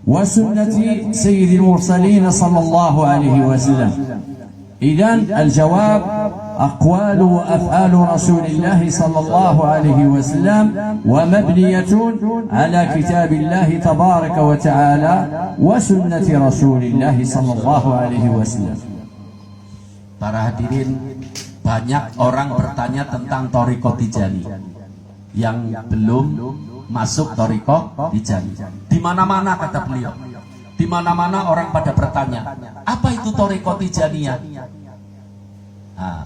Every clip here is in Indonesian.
وسنة سيد المرسلين صلى الله عليه وسلم. إذن الجواب أقوال وأفعال رسول الله صلى الله عليه وسلم ومبنية على كتاب الله تبارك وتعالى وسنة رسول الله صلى الله عليه وسلم. Para hadirin, banyak orang bertanya tentang Thariqah Tijani yang belum masuk Thariqah Tijani. Di mana-mana kata beliau, di mana-mana orang pada bertanya, apa itu Thariqah Tijaniyah? Nah,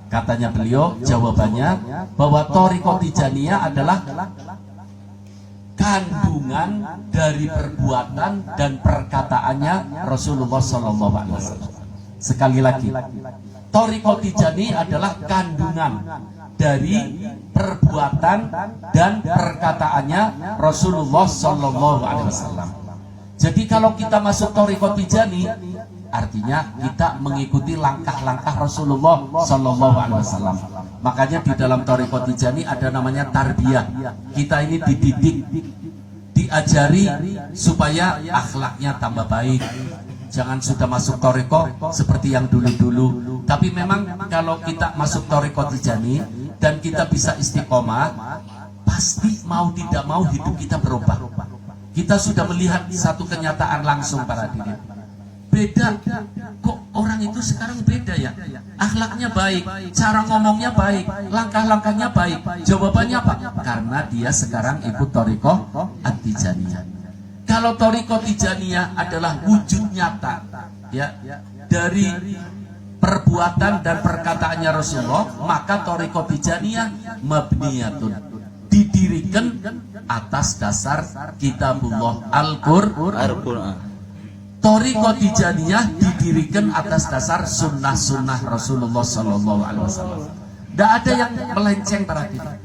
katanya beliau, jawabannya bahwa Thariqah Tijaniyah adalah kandungan dari perbuatan dan perkataannya Rasulullah SAW. Sekali lagi, Thariqah Tijani adalah kandungan dari perbuatan dan perkataannya Rasulullah SAW. Jadi kalau kita masuk Thariqah Tijani, artinya kita mengikuti langkah-langkah Rasulullah SAW. Makanya di dalam Thariqah Tijani ada namanya tarbiyah. Kita ini dididik, diajari supaya akhlaknya tambah baik. Jangan sudah masuk Thariqah seperti yang dulu-dulu. Tapi memang kalau kita masuk Thariqah Tijani dan kita bisa istiqomah, pasti mau tidak mau hidup kita berubah. Kita sudah melihat satu kenyataan langsung para hadirin. Beda, kok orang itu sekarang beda ya? Akhlaknya baik, cara ngomongnya baik, langkah-langkahnya baik. Jawabannya apa? Karena dia sekarang ikut Thariqah At-Tijaniyah. Kalau Thariqah Tijaniyah adalah wujud nyata ya dari perbuatan dan perkataannya Rasulullah, maka Thariqah Tijaniyah mabniyatun, didirikan atas dasar kitabullah Al-Qur'an. Thariqah Tijaniyah didirikan atas dasar sunnah-sunnah Rasulullah SAW. Tidak ada yang melenceng para hadirin.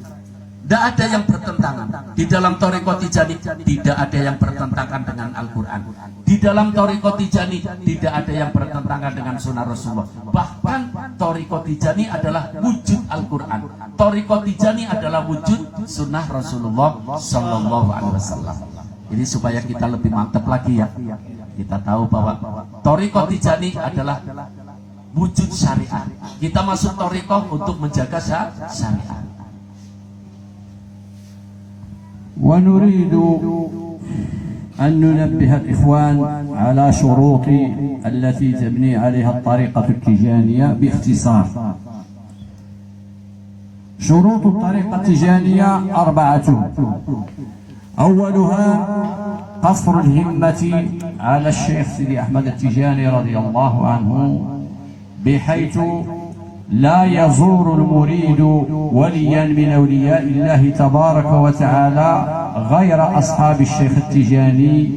Tidak ada yang bertentangan. Di dalam Thariqah Tijani tidak ada yang bertentangan dengan Al-Quran. Di dalam Thariqah Tijani tidak ada yang bertentangan dengan sunnah Rasulullah. Bahkan Thariqah Tijani adalah wujud Al-Quran. Thariqah Tijani adalah wujud sunnah Rasulullah SAW. Ini supaya kita lebih mantap lagi ya. Kita tahu bahwa Thariqah Tijani adalah wujud syariat. Kita masuk Thariqah untuk menjaga syariat. ونريد أن ننبه الإخوان على شروط التي تبني عليها الطريقة التيجانية باختصار. شروط الطريقة التيجانية 4. أولها قصر الهمة على الشيخ سيدي أحمد التيجاني رضي الله عنه، بحيث لا يزور المريد وليا من أولياء الله تبارك وتعالى غير أصحاب الشيخ التيجاني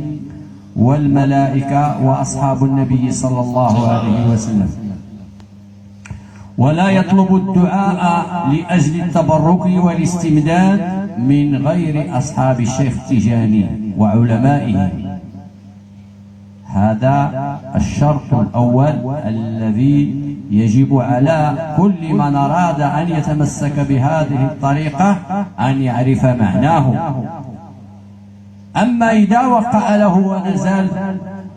والملائكة وأصحاب النبي صلى الله عليه وسلم، ولا يطلب الدعاء لأجل التبرك والاستمداد من غير أصحاب الشيخ التيجاني وعلمائه. هذا الشرط الأول الذي يجب على كل من أراد أن يتمسك بهذه الطريقة أن يعرف معناه. أما إذا وقع له ونزل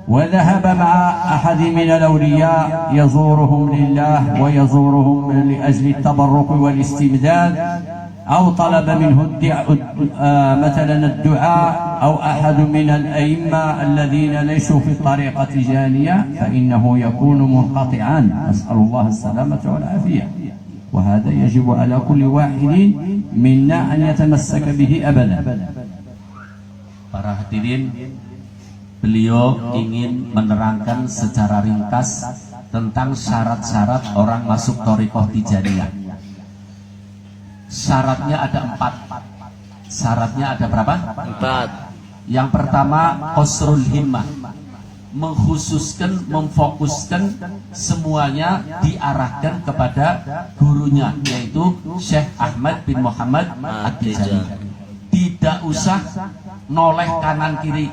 وذهب مع أحد من الأولياء يزورهم لله ويزورهم لأجل التبرك والاستمداد، أو طلب منه مثلا الدعاء أو أحد من الأئمة الذين ليسوا في الطريقة التيجانية، فإنه يكون منقطعا، نسأل الله السلامة والعافية. وهذا يجب على كل واحد منا أن يتمسك به أبدا. Para hadirin, beliau ingin menerangkan secara ringkas tentang syarat-syarat orang masuk Thariqah Tijaniyah. Syaratnya ada 4. Syaratnya ada berapa? 4. Yang pertama, qasrul himmah, mengkhususkan, memfokuskan semuanya diarahkan kepada gurunya, yaitu Syekh Ahmad bin Muhammad At-Tijani. Tidak usah noleh kanan kiri.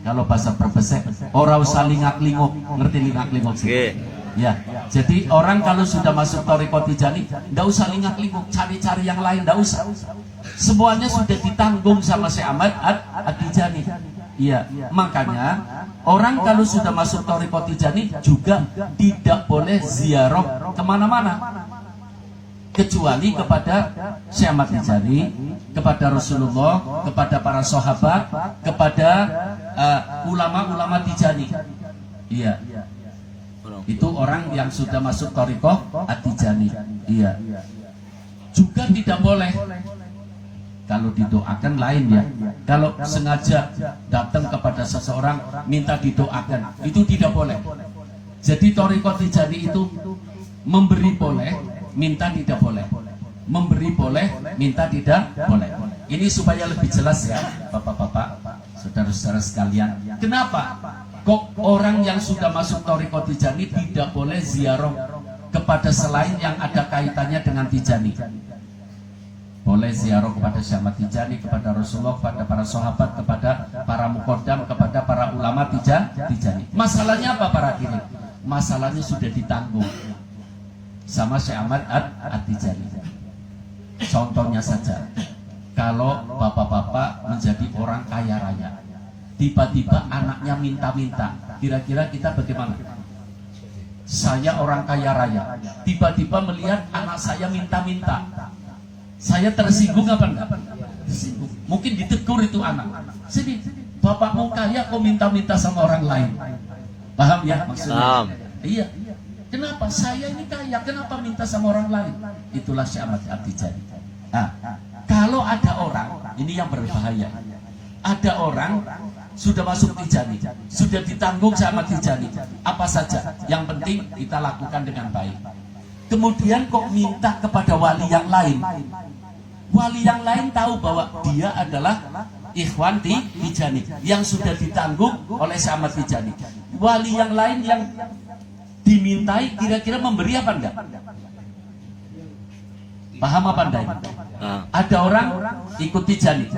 Kalau bahasa berbesek, ora usah lingak-linguk. Ngerti lingak-linguk sih? Ya, jadi orang kalau sudah masuk Thariqah Tijani, tidak usah lingak-linguk, cari-cari yang lain, tidak usah. Semuanya sudah ditanggung sama Syekh Ahmad At-Tijani. Iya, makanya orang kalau sudah masuk Thariqah Tijani juga tidak boleh ziarah kemana-mana kecuali kepada Syekh Ahmad Tijani, kepada Rasulullah, kepada para sahabat, kepada ulama-ulama Tijani. Iya, itu orang yang sudah masuk Thariqah At-Tijani. Iya, juga tidak boleh kalau didoakan lain ya. Kalau sengaja datang kepada seseorang minta didoakan, itu tidak boleh. Jadi Thariqah Tijani itu memberi boleh, minta tidak boleh. Memberi boleh, minta tidak boleh. Ini supaya lebih jelas ya, Bapak-bapak, saudara-saudara sekalian. Kenapa kok orang yang sudah masuk Thariqah Tijani tidak boleh ziarah kepada selain yang ada kaitannya dengan Tijani? Boleh ziarah kepada Syekh Ahmad Tijani, kepada Rasulullah, kepada para sahabat, kepada para muqaddam, kepada para ulama Tijani. Masalahnya apa para hadirin? Masalahnya sudah ditanggung sama Syekh Ahmad At-Tijani. Contohnya saja, kalau bapak-bapak menjadi orang kaya raya, tiba-tiba anaknya minta-minta, kira-kira kita bagaimana? Saya orang kaya raya, tiba-tiba melihat anak saya minta-minta, saya tersinggung apa enggak? Tersinggung. Mungkin ditegur itu anak. Sini, bapakmu kaya kok minta-minta sama orang lain. Paham ya maksudnya? Iya. Kenapa? Saya ini kaya, kenapa minta sama orang lain? Itulah Syekh Ahmad At-Tijani. Nah, kalau ada orang, ini yang berbahaya. Ada orang sudah masuk Tijani, sudah ditanggung sama Tijani, apa saja, yang penting kita lakukan dengan baik. Kemudian kok minta kepada wali yang lain. Wali yang lain tahu bahwa dia adalah ikhwan Tijani yang sudah ditanggung oleh Syekh Ahmad Tijani. Wali yang lain yang dimintai kira-kira memberi apa enggak? Paham apa enggak? Ada orang ikut Tijani,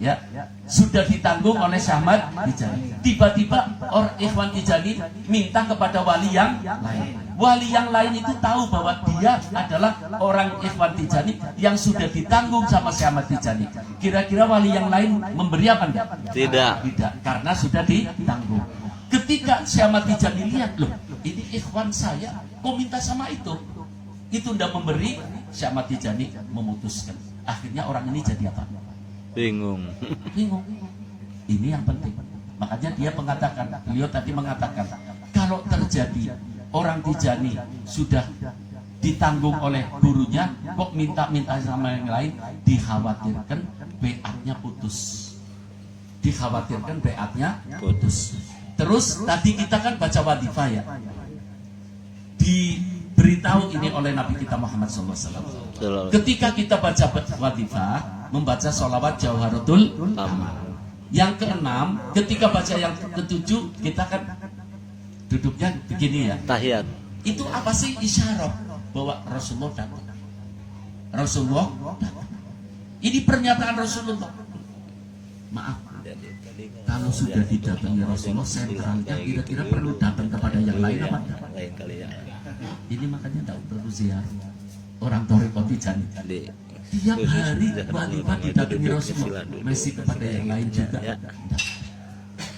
ya, sudah ditanggung oleh Syekh Ahmad Tijani. Tiba-tiba orang ikhwan Tijani minta kepada wali yang lain. Wali yang lain itu tahu bahwa dia adalah orang ikhwan Tijani yang sudah ditanggung sama Syekh Ahmad Tijani. Kira-kira wali yang lain memberi apa enggak? Tidak. Tidak, karena sudah ditanggung. Ketika Syekh Ahmad Tijani lihat, loh, ini ikhwan saya kok minta sama itu tidak memberi, Syekh Ahmad Tijani memutuskan. Akhirnya orang ini jadi apa? Bingung. Bingung. Ini yang penting. Makanya dia mengatakan, beliau tadi mengatakan, kalau terjadi orang Tijani sudah ditanggung oleh gurunya, kok minta-minta sama yang lain, dikhawatirkan beatnya putus. Dikhawatirkan beatnya putus. Terus tadi kita kan baca wadifah ya, diberitahu ini oleh Nabi kita Muhammad SAW. Ketika kita baca wadifah, membaca sholawat Jawharatul Amal. Yang keenam, ketika baca yang ketujuh, kita kan duduknya begini ya, tahiyat. Itu apa sih? Isyarat bahwa Rasulullah datang. Rasulullah datang. Ini pernyataan Rasulullah. Maaf, kalau sudah didatangi Rasulullah, sentralnya kira-kira perlu datang kepada yang lain apa? Lain kali ya. Ini makanya tidak perlu ziarah orang Thariqah Tijani. Tiap hari wanita didatangi Rasulullah, masih kepada yang lain juga.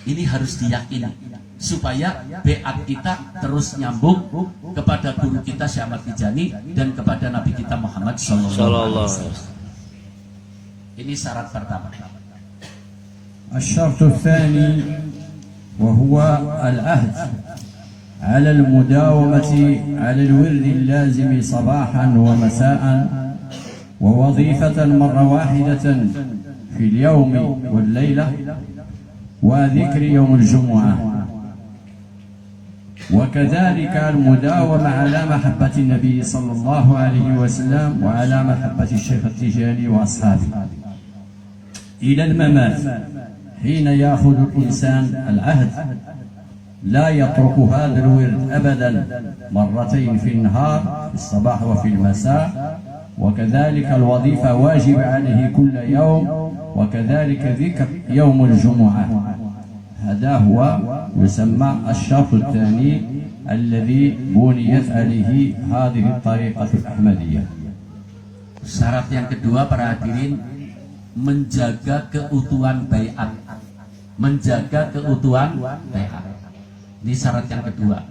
Ini harus diyakini supaya beat kita terus nyambung kepada guru kita Syekh Ahmad Tijani dan kepada Nabi kita Muhammad SAW. Ini syarat pertama. الشرط الثاني وهو العهد على المداومة على الورد اللازم صباحا ومساء ووظيفة مرة واحدة في اليوم والليلة وذكر يوم الجمعة، وكذلك المداومة على محبة النبي صلى الله عليه وسلم وعلى محبة الشيخ التجاني وأصحابه إلى الممات. حين يأخذ الإنسان العهد لا يترك هذا الورد أبدا مرتين في النهار، في الصباح وفي المساء، وكذلك الوظيفة واجب عليه كل يوم، وكذلك ذكر يوم الجمعة. هذا هو يسمى الشرط الثاني الذي بنيت عليه هذه الطريقة الأحمدية. Syarat yang kedua para hadirin, menjaga keutuhan baiat. menjaga keutuhan baiat. Ini syarat yang kedua.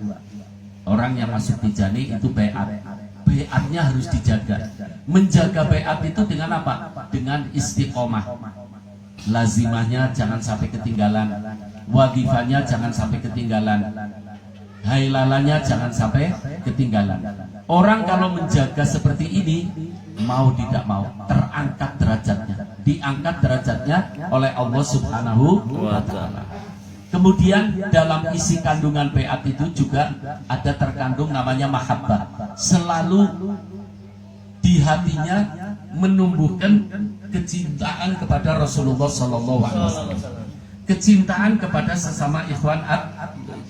Orang yang masuk Tijani itu baiat. Baiatnya harus dijaga. Menjaga baiat itu dengan apa? Dengan istiqomah. Lazimahnya jangan sampai ketinggalan. Wadifahnya jangan sampai ketinggalan. Hailalannya jangan sampai ketinggalan. Orang kalau menjaga seperti ini, mau tidak mau terangkat derajatnya, diangkat derajatnya oleh Allah Subhanahu wa Ta'ala. Kemudian dalam isi kandungan baiat itu juga ada terkandung namanya mahabbah. Selalu di hatinya menumbuhkan kecintaan kepada Rasulullah Sallallahu Alaihi Wasallam, kecintaan kepada sesama ikhwan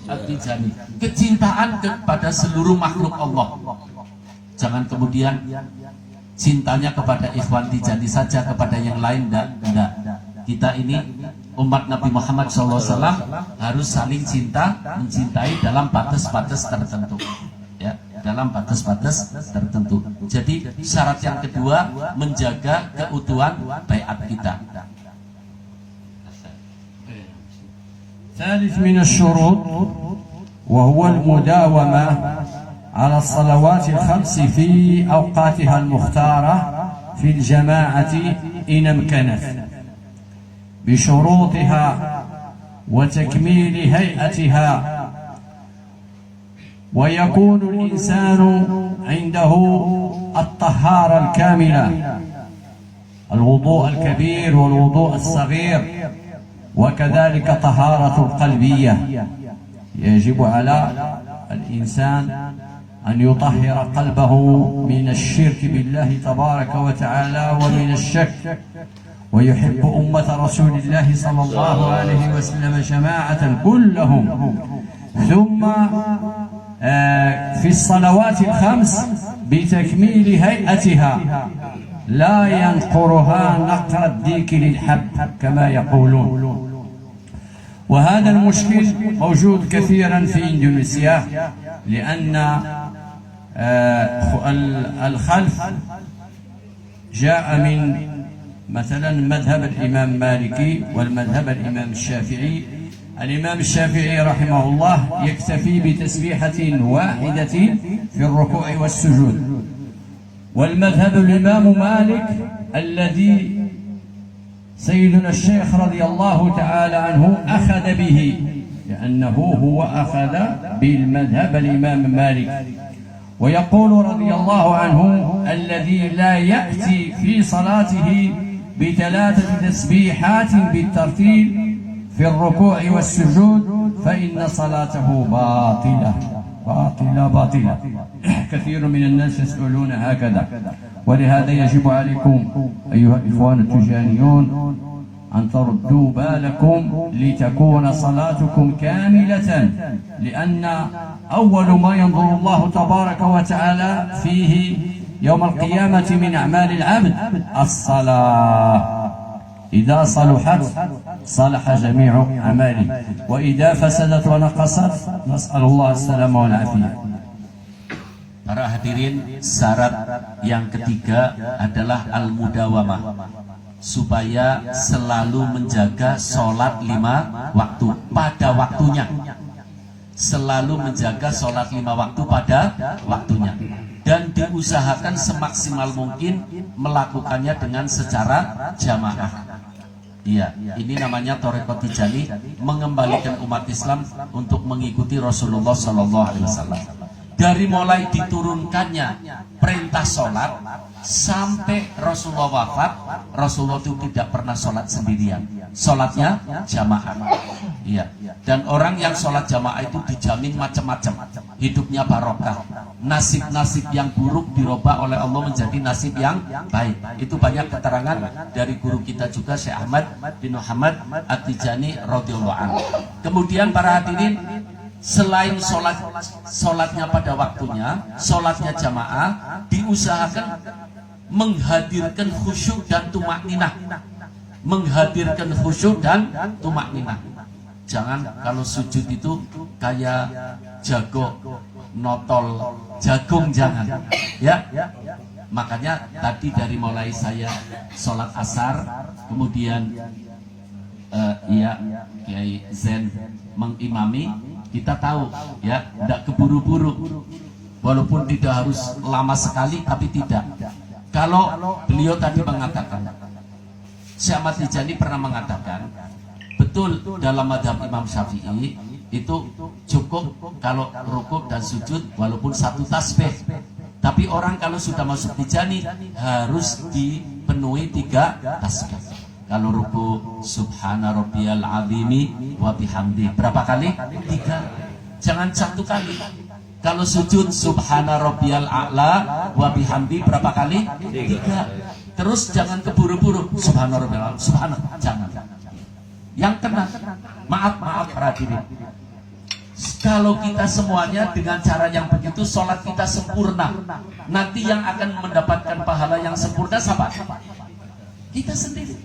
at-Tijani, kecintaan kepada seluruh makhluk Allah. Jangan kemudian cintanya kepada ikhwan Tijani saja, kepada yang lain enggak. Kita ini umat Nabi Muhammad SAW harus saling cinta, mencintai dalam batas-batas tertentu, ya, dalam batas-batas tertentu. Jadi syarat yang kedua, menjaga keutuhan baiat kita. ثالث من الشروط وهو المداومة على الصلوات الخمس في أوقاتها المختارة في الجماعة إن أمكنت بشروطها وتكميل هيئتها، ويكون الإنسان عنده الطهارة الكاملة، الوضوء الكبير والوضوء الصغير، وكذلك طهارة القلبية. يجب على الإنسان أن يطهر قلبه من الشرك بالله تبارك وتعالى ومن الشك، ويحب أمة رسول الله صلى الله عليه وسلم جماعة كلهم. ثم في الصلوات الخمس بتكميل هيئتها، لا ينقرها نقر الديك للحب كما يقولون. وهذا المشكل موجود كثيرا في إندونيسيا، لأن الخلف جاء من مثلا مذهب الإمام مالكي والمذهب الإمام الشافعي. الإمام الشافعي رحمه الله يكتفي بتسبيحة واحدة في الركوع والسجود، والمذهب الإمام مالك الذي سيدنا الشيخ رضي الله تعالى عنه أخذ به، لأنه هو أخذ بالمذهب الإمام مالك، ويقول رضي الله عنه الذي لا يأتي في صلاته بثلاثة تسبيحات بالترتيب في الركوع والسجود فإن صلاته باطلة باطلة باطلة. كثير من الناس يسألون هكذا، ولهذا يجب عليكم أيها الإخوان التجانيون أن تردوا بالكم لتكون صلاتكم كاملة، لأن أول ما ينظر الله تبارك وتعالى فيه يوم القيامة من أعمال العبد الصلاة. إذا صلحت صلح جميع أعماله، وإذا فسدت ونقصت نسأل الله السلامة والعافية. Para hadirin, syarat yang ketiga adalah al-mudawamah, supaya selalu menjaga sholat 5 waktu pada waktunya. Selalu menjaga sholat 5 waktu pada waktunya, dan diusahakan semaksimal mungkin melakukannya dengan secara jamaah. Iya, ini namanya Thariqat Tijani, mengembalikan umat Islam untuk mengikuti Rasulullah Sallallahu Alaihi Wasallam. Dari mulai diturunkannya perintah sholat sampai Rasulullah wafat, Rasulullah itu tidak pernah sholat sendirian, sholatnya jamaah. Iya. Dan orang yang sholat jamaah itu dijamin macam-macam, hidupnya barokah, nasib-nasib yang buruk dirubah oleh Allah menjadi nasib yang baik. Itu banyak keterangan dari guru kita juga, Syekh Ahmad bin Muhammad At-Tijani radhiyallahu anhu. Kemudian para hadirin, selain sholatnya pada waktunya, sholatnya jamaah, diusahakan menghadirkan khusyuk dan tumakninah, menghadirkan khusyuk dan tumakninah. Jangan kalau sujud itu kayak jago notol jagung, jangan, ya. Makanya tadi dari mulai saya sholat asar, kemudian ya Kiai Zen mengimami, kita tahu ya, tidak keburu-buru, walaupun tidak harus lama sekali, tapi tidak. Kalau beliau tadi mengatakan, Syekh Ahmad Tijani pernah mengatakan, betul dalam madhab Imam Syafi'i itu cukup kalau rukuk dan sujud walaupun satu tasbih. Tapi orang kalau sudah masuk Tijani harus dipenuhi 3 tasbih. Kalau rukuk subhana rabbiyal azimi wa bihamdi, berapa kali? 3. Jangan 1 kali. Kalau sujud subhana rabbiyal a'la wa bihamdi, berapa kali? 3. Terus jangan keburu-buru subhana rabbiyal a'la, subhana, jangan. Yang kena, maaf para hadirin, kalau kita semuanya dengan cara yang begitu, sholat kita sempurna, nanti yang akan mendapatkan pahala yang sempurna siapa? Kita sendiri.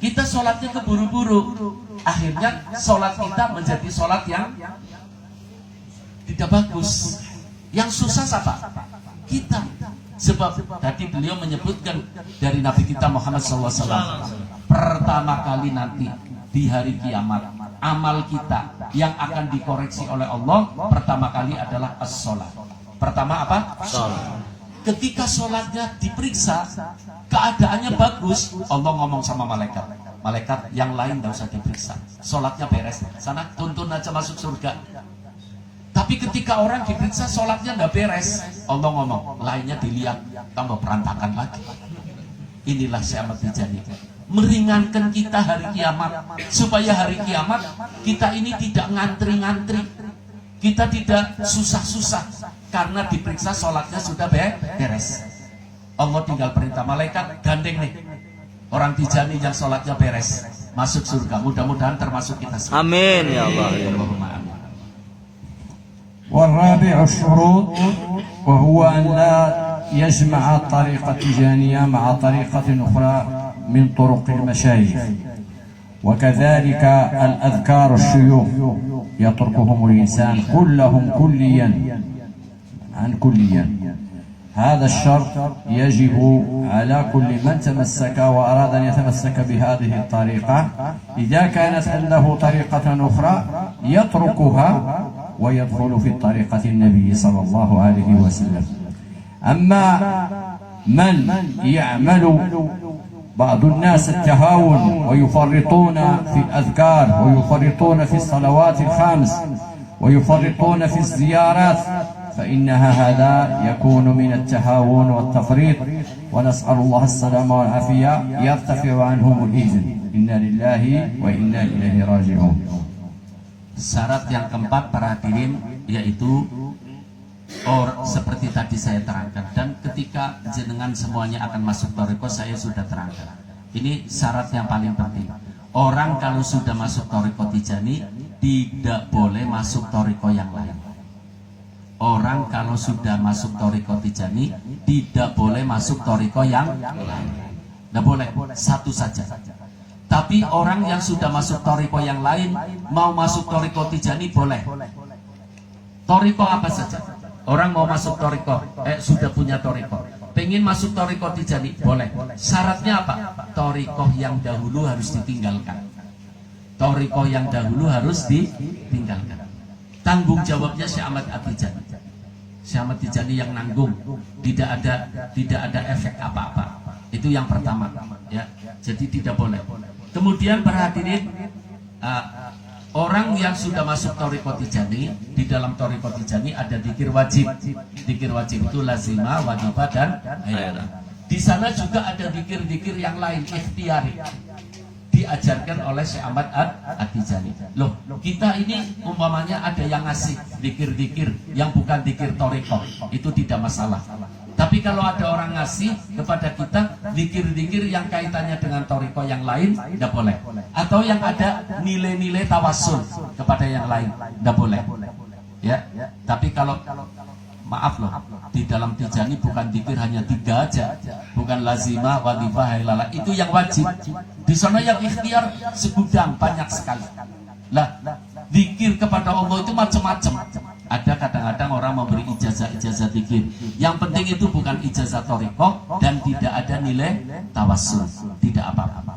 Kita sholatnya keburu-buru, akhirnya sholat kita menjadi sholat yang tidak bagus. Yang susah siapa? Kita. Sebab tadi beliau menyebutkan dari Nabi kita Muhammad SAW, pertama kali nanti di hari kiamat, amal kita yang akan dikoreksi oleh Allah pertama kali adalah as-sholat. Pertama apa? Sholat. Ketika sholatnya diperiksa, keadaannya bagus, Allah ngomong sama malaikat, malaikat yang lain tidak usah diperiksa, sholatnya beres, sana tuntun aja masuk surga. Tapi ketika orang diperiksa sholatnya tidak beres, Allah ngomong, lainnya dilihat, tambah perantakan lagi. Inilah Syekh Ahmad Tijani meringankan kita hari kiamat, supaya hari kiamat kita ini tidak ngantri-ngantri, kita tidak susah-susah, karena diperiksa sholatnya sudah beres. Allah tinggal perintah malaikat, gandeng nih orang Tijani yang sholatnya beres, masuk surga. Mudah-mudahan termasuk kita semua. Amin ya Allah. Allahumma amin. والرابع الشروط وهو أن لا يجمع الطريقة التجانية مع طريقة أخرى من طرق المشايخ، وكذلك الأذكار الشيوخ يتركهم الإنسان كلهم كليا عن كليا. هذا الشرط يجب على كل من تمسك وأراد أن يتمسك بهذه الطريقة، إذا كانت عنده طريقة أخرى يتركها ويدخل في طريقة النبي صلى الله عليه وسلم. أما من يعمل بعض الناس التهاون ويفرطون في الأذكار ويفرطون في الصلوات الخمس ويفرطون في الزيارات، فإنها هذا يكون من التهاون والتفريط، ونسأل الله السلامة والعافية، يرتفع عنهم الإذن. إنا لله وإنا إليه راجعون. Syarat yang keempat para hadirin yaitu seperti tadi saya terangkan, dan ketika jenengan semuanya akan masuk thariqah saya sudah terangkan. Ini syarat yang paling penting. Orang kalau sudah masuk thariqah Tijani tidak boleh masuk thariqah yang lain. Orang kalau sudah masuk thariqah Tijani tidak boleh masuk thariqah yang lain. Tidak boleh, satu saja. Tapi orang yang sudah masuk thariqah yang lain mau masuk thariqah Tijani boleh. Thariqah apa saja? Orang mau masuk thariqah, sudah punya thariqah, pengen masuk thariqah Tijani boleh. Syaratnya apa? Thariqah yang dahulu harus ditinggalkan. Thariqah yang dahulu harus ditinggalkan. Tanggung jawabnya Syekh Ahmad Tijani. Syekh Ahmad Tijani yang nanggung, tidak ada efek apa-apa. Itu yang pertama, ya. Jadi tidak boleh. Kemudian para hadirin, orang yang sudah masuk thariqah Tijani, di dalam thariqah Tijani ada dzikir wajib. Dzikir wajib itu lazimah, wajibah, dan hayalah. Di sana juga ada dzikir-dzikir yang lain ikhtiari, diajarkan oleh Syekh Ahmad Tijani. Loh, kita ini umpamanya ada yang ngasih dzikir-dzikir yang bukan dzikir thariqah, itu tidak masalah. Tapi kalau ada orang ngasih kepada kita dzikir-dzikir yang kaitannya dengan thariqah yang lain, tidak boleh. Atau yang ada nilai-nilai tawassul kepada yang lain, tidak boleh. Ya. Tapi kalau maaf loh, di dalam Tijani bukan dzikir hanya 3 aja, bukan lazimah, wajibah, hailalah, itu yang wajib. Di sana yang ikhtiar segudang, banyak sekali. Lah, dzikir kepada Allah itu macam-macam. Ada kadang-kadang orang memberi ijazah dzikir. Yang penting itu bukan ijazah thariqah dan tidak ada nilai tawassul, tidak apa-apa.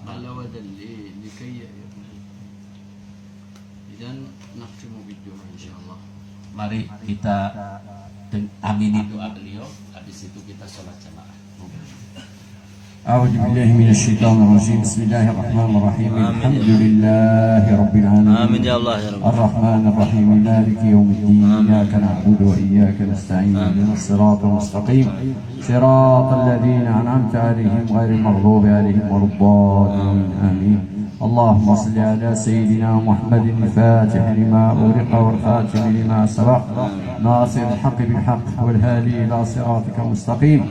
قال ودل لكي إذا نختم بالدعاء إن شاء الله. Mari kita amini doa beliau, habis itu kita sholat jamaah. أعوذ بالله من الشيطان الرجيم. بسم الله الرحمن الرحيم. الحمد لله رب العالمين. آمين يا الله يا رب. الرحمن الرحيم مالك يوم الدين. إياك نعبد وإياك نستعين. اهدنا الصراط المستقيم صراط الذين أنعمت عليهم غير المغضوب عليهم ولا الضالين. آمين. اللهم صل على سيدنا محمد الفاتح لما أغلق والخاتم لما سبق ناصر الحق بالحق والهادي إلى صراطك المستقيم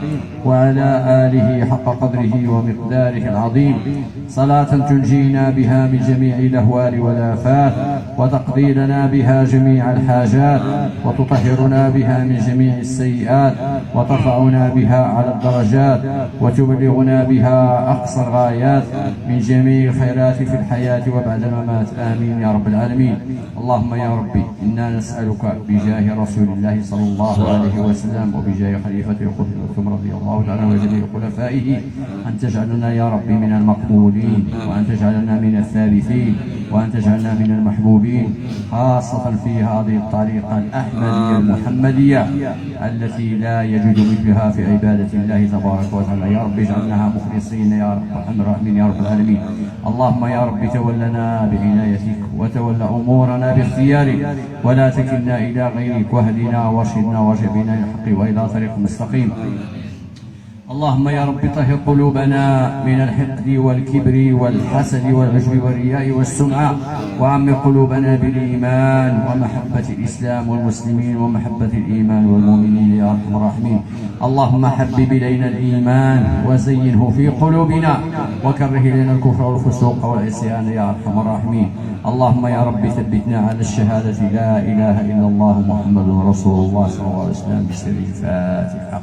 وعلى آله حق قدره ومقداره العظيم صلاة تنجينا بها من جميع الأهوال والآفات وتقضي لنا بها جميع الحاجات وتطهرنا بها من جميع السيئات وترفعنا بها على الدرجات وتبلغنا بها أقصى الغايات من جميع الخيرات في الحياة وبعد الممات. آمين يا رب العالمين. اللهم يا ربي إنا نسألك بجاه رسول الله صلى الله عليه وسلم وبجاه خليفة الخلفاء رضي الله تعالى وجميع خلفائه أن تجعلنا يا ربي من المقبولين وأن تجعلنا من الثالثين وأن تجعلنا من المحبوبين خاصة في هذه الطريقة الأحمدية المحمدية التي لا يجد مثلها في عبادة الله تبارك وتعالى. يا رب اجعلناها مخلصين يا رب الراحمين يا رب العالمين. اللهم يا رب تولنا بعنايتك وتولى أمورنا باختيارك ولا تكلنا إلى غيرك واهدنا وارشدنا وارجعنا للحق وإلى طريق مستقيم. اللهم يا رب طهر قلوبنا من الحقد والكبر والحسد والعجب والرياء والسمعة وعم قلوبنا بالإيمان ومحبة الإسلام والمسلمين ومحبة الإيمان والمؤمنين يا أرحم الراحمين. اللهم حبب إلينا الإيمان وزينه في قلوبنا وكره إلينا الكفر والفسوق والعصيان يا أرحم الراحمين. اللهم يا رب ثبتنا على الشهادة لا إله إلا الله محمد رسول الله صلى الله عليه وسلم بسر الفاتحة.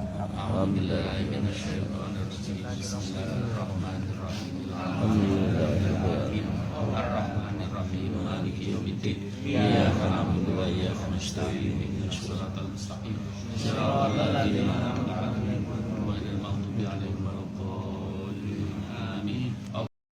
إياك نعبد وإياك نستعين اهدنا الصراط المستقيم صراط الذين أنعمت عليهم غير المغضوب عليهم